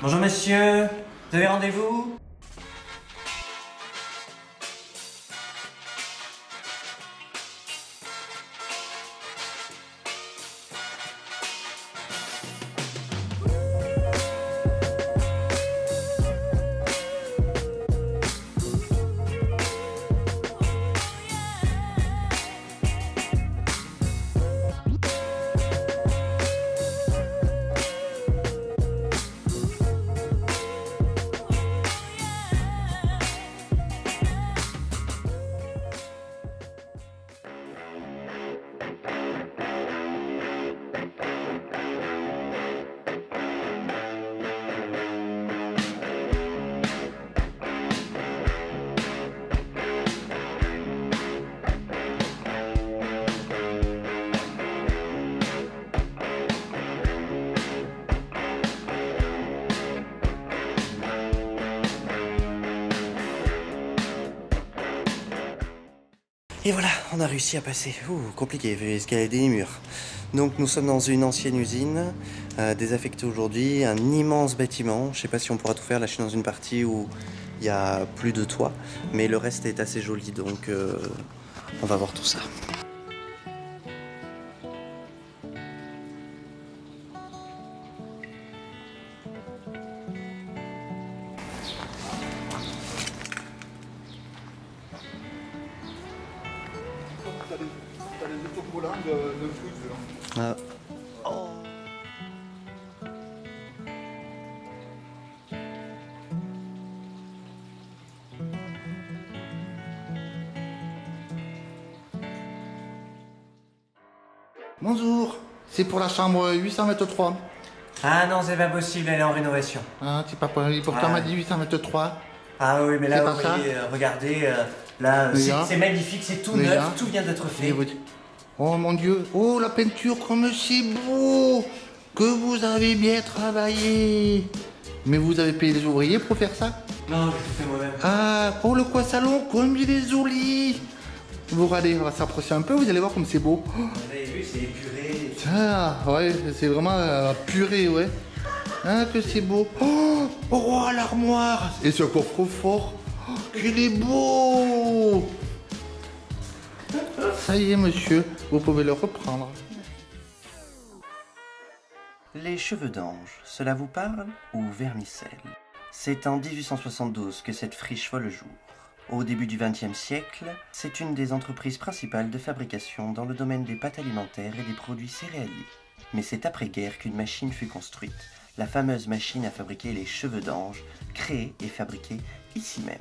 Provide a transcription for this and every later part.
Bonjour monsieur, vous avez rendez-vous? Et voilà, on a réussi à passer. Compliqué, il fallait escalader les murs. Donc nous sommes dans une ancienne usine, désaffectée aujourd'hui, un immense bâtiment. Je sais pas si on pourra tout faire, là je suis dans une partie où il y a plus de toit, mais le reste est assez joli, donc on va voir tout ça. T'as les autocollants de foot là. Oh. Bonjour, c'est pour la chambre 823. Ah non, c'est pas possible, elle est en rénovation. Ah, c'est pas possible, pourtant on m'a dit 823. Ah oui, mais là, C'est vous pas ça voyez, regardez, là, Déjà. c'est magnifique, c'est tout Déjà. neuf, tout vient d'être fait. Oh mon Dieu, oh la peinture comme c'est beau, que vous avez bien travaillé. Mais vous avez payé les ouvriers pour faire ça? Non, j'ai tout fait moi-même. Ah, oh le coin salon, comme il est joli. Vous regardez, on va s'approcher un peu, vous allez voir comme c'est beau. Oh, Vous avez vu, c'est épuré. ah, ouais, c'est vraiment purée, ouais. Ah, que c'est beau. Oh, oh l'armoire. Et ce coffre-fort. Oh, qu'il est beau. Ça y est, monsieur, vous pouvez le reprendre. Les cheveux d'ange, cela vous parle? Ou vermicelle? C'est en 1872 que cette friche voit le jour. Au début du XXe siècle, c'est une des entreprises principales de fabrication dans le domaine des pâtes alimentaires et des produits céréaliers. Mais c'est après-guerre qu'une machine fut construite, la fameuse machine à fabriquer les cheveux d'ange, créée et fabriquée ici même.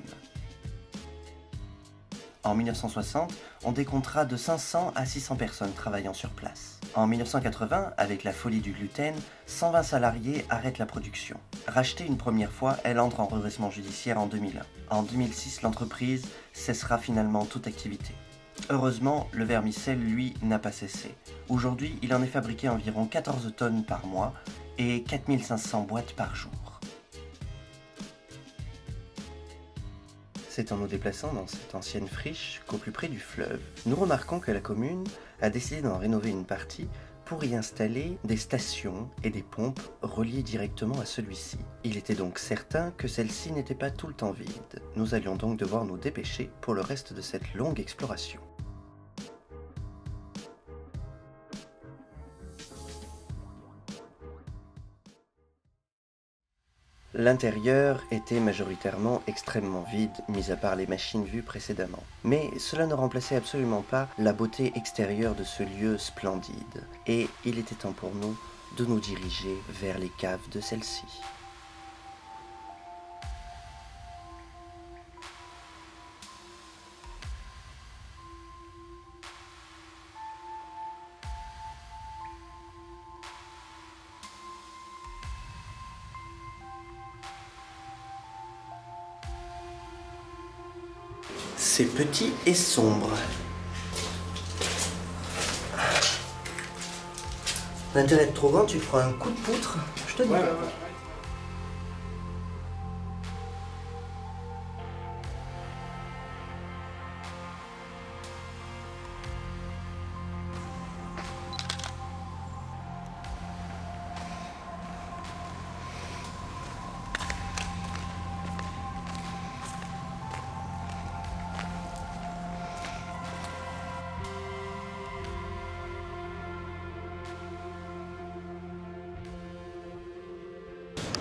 En 1960, on décomptera de 500 à 600 personnes travaillant sur place. En 1980, avec la folie du gluten, 120 salariés arrêtent la production. Rachetée une première fois, elle entre en redressement judiciaire en 2001. En 2006, l'entreprise cessera finalement toute activité. Heureusement, le vermicelle, lui, n'a pas cessé. Aujourd'hui, il en est fabriqué environ 14 tonnes par mois et 4500 boîtes par jour. C'est en nous déplaçant dans cette ancienne friche qu'au plus près du fleuve, nous remarquons que la commune a décidé d'en rénover une partie pour y installer des stations et des pompes reliées directement à celui-ci. Il était donc certain que celle-ci n'était pas tout le temps vide. Nous allions donc devoir nous dépêcher pour le reste de cette longue exploration. L'intérieur était majoritairement extrêmement vide, mis à part les machines vues précédemment. Mais cela ne remplaçait absolument pas la beauté extérieure de ce lieu splendide, et il était temps pour nous de nous diriger vers les caves de celle-ci. C'est petit et sombre. L'intérêt de trop grand, tu prends un coup de poutre, je te dis.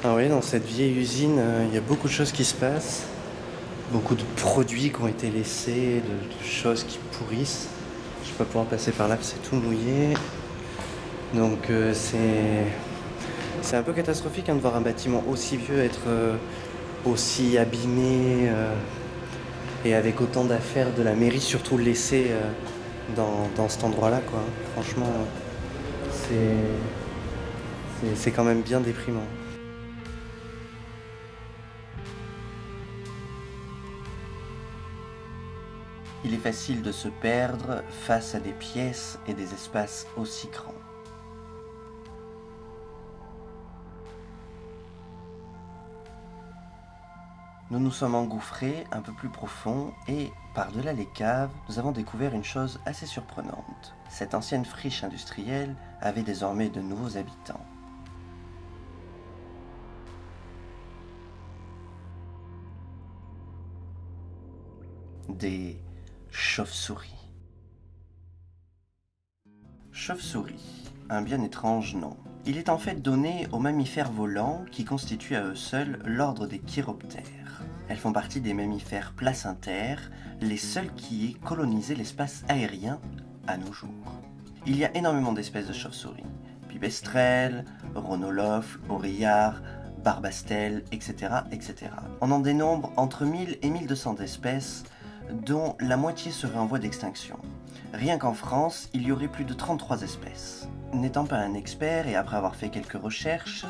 Ah oui, dans cette vieille usine, il y a beaucoup de choses qui se passent. Beaucoup de produits qui ont été laissés, de choses qui pourrissent. Je vais pas pouvoir passer par là, c'est tout mouillé. Donc c'est un peu catastrophique de voir un bâtiment aussi vieux être aussi abîmé et avec autant d'affaires de la mairie surtout laissé dans cet endroit-là, quoi. Franchement, c'est quand même bien déprimant. Il est facile de se perdre face à des pièces et des espaces aussi grands. Nous nous sommes engouffrés un peu plus profond et, par-delà les caves, nous avons découvert une chose assez surprenante. Cette ancienne friche industrielle avait désormais de nouveaux habitants. Des chauves-souris. Chauve-souris, un bien étrange nom. Il est en fait donné aux mammifères volants qui constituent à eux seuls l'ordre des chiroptères. Elles font partie des mammifères placentaires, les seuls qui aient colonisé l'espace aérien à nos jours. Il y a énormément d'espèces de chauves-souris. Pipistrelles, rhonolophes, oreillards, barbastelles, etc., etc. On en dénombre entre 1000 et 1200 espèces, dont la moitié serait en voie d'extinction. Rien qu'en France, il y aurait plus de 33 espèces. N'étant pas un expert et après avoir fait quelques recherches,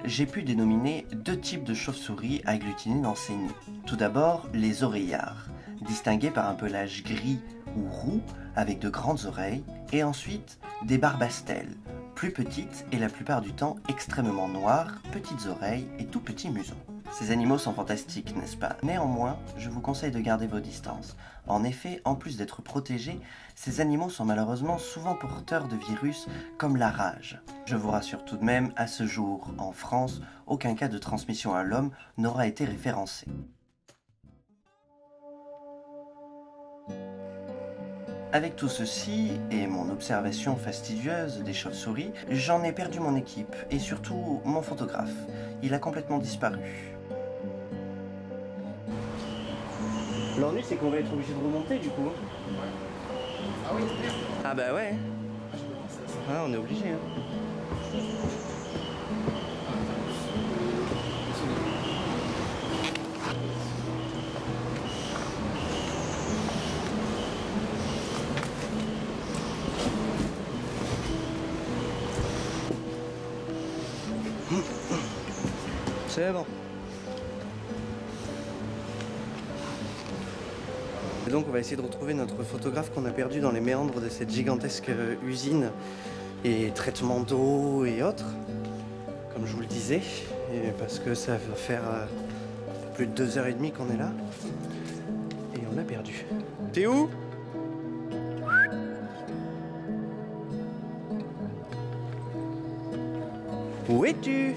j'ai pu dénominer deux types de chauves-souris agglutinés dans ces nids. Tout d'abord, les oreillards, distingués par un pelage gris ou roux avec de grandes oreilles, et ensuite des barbastelles, plus petites et la plupart du temps extrêmement noires, petites oreilles et tout petits museaux. Ces animaux sont fantastiques, n'est-ce pas? Néanmoins, je vous conseille de garder vos distances. En effet, en plus d'être protégés, ces animaux sont malheureusement souvent porteurs de virus comme la rage. Je vous rassure tout de même, à ce jour, en France, aucun cas de transmission à l'homme n'aura été référencé. Avec tout ceci, et mon observation fastidieuse des chauves-souris, j'en ai perdu mon équipe, et surtout mon photographe. Il a complètement disparu. L'ennui, c'est qu'on va être obligé de remonter, du coup. Ah oui, Ah bah ouais. Ah, on est obligé. Hein. C'est bon. Et donc on va essayer de retrouver notre photographe qu'on a perdu dans les méandres de cette gigantesque usine et traitement d'eau et autres, comme je vous le disais, et parce que ça va faire plus de 2h30 qu'on est là et on l'a perdu. T'es où? Où es-tu?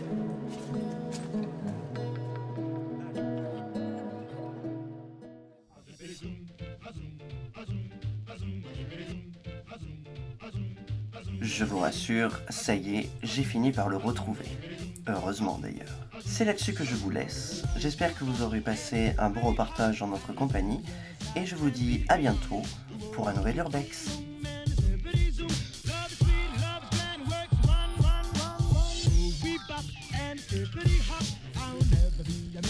Je vous rassure, ça y est, j'ai fini par le retrouver. Heureusement d'ailleurs. C'est là-dessus que je vous laisse. J'espère que vous aurez passé un bon repartage en notre compagnie et je vous dis à bientôt pour un nouvel Urbex. Pretty hot, I'll never be a